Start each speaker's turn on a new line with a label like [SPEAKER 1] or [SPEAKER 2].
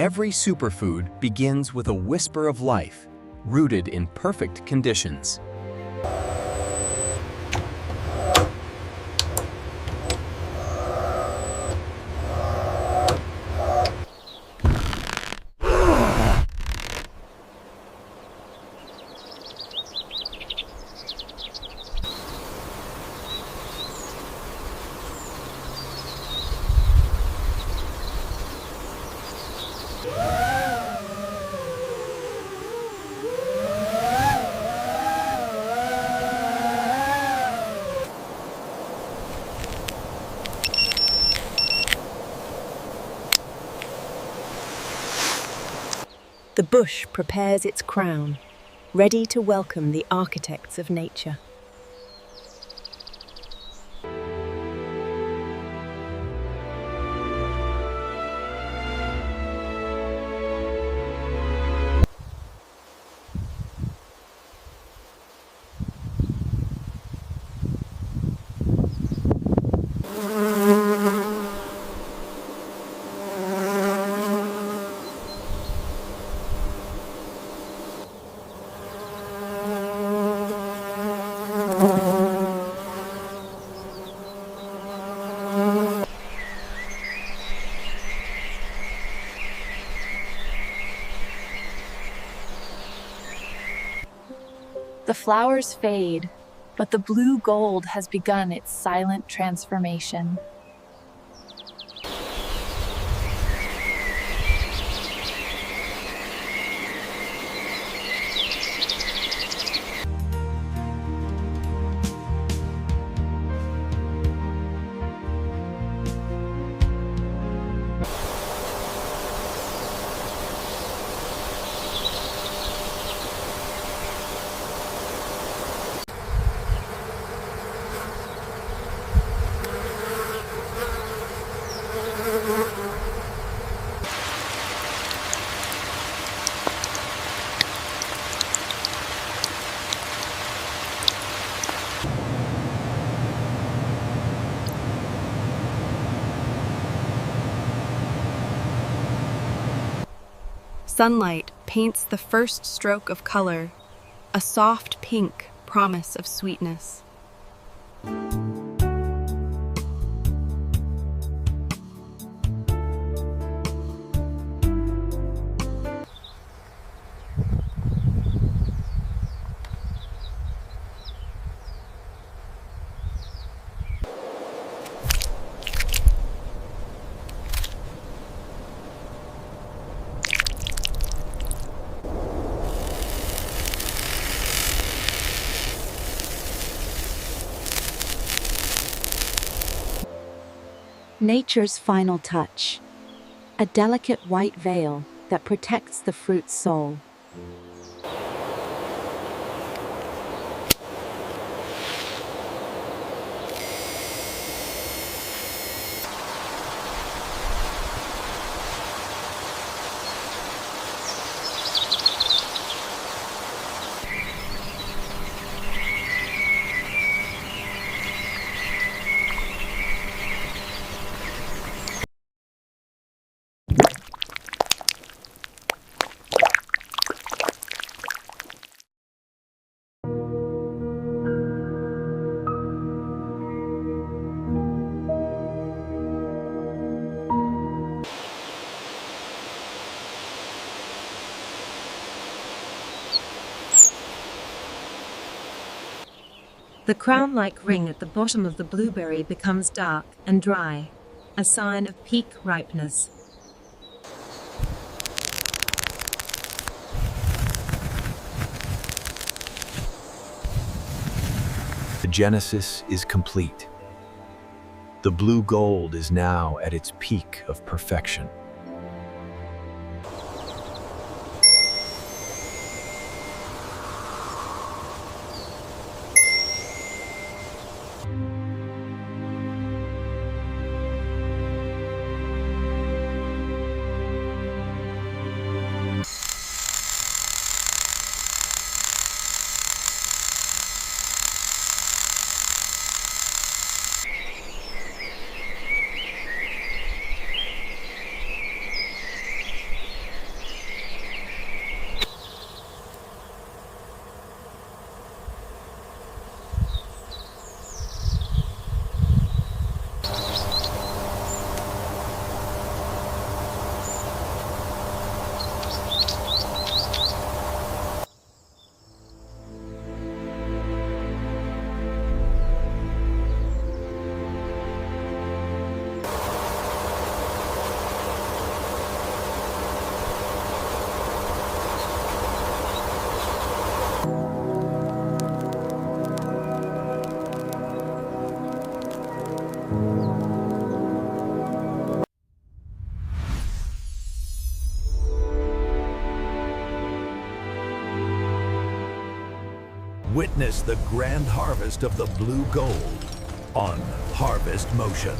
[SPEAKER 1] Every superfood begins with a whisper of life, rooted in perfect conditions.
[SPEAKER 2] The bush prepares its crown, ready to welcome the architects of nature.
[SPEAKER 3] The flowers fade, but the blue gold has begun its silent transformation.
[SPEAKER 2] Sunlight paints the first stroke of color, a soft pink promise of sweetness.
[SPEAKER 4] Nature's final touch, a delicate white veil that protects the fruit's soul.
[SPEAKER 5] The crown-like ring at the bottom of the blueberry becomes dark and dry, a sign of peak ripeness.
[SPEAKER 1] The genesis is complete. The blue gold is now at its peak of perfection.
[SPEAKER 6] Witness the grand harvest of the blue gold on Harvest Motion.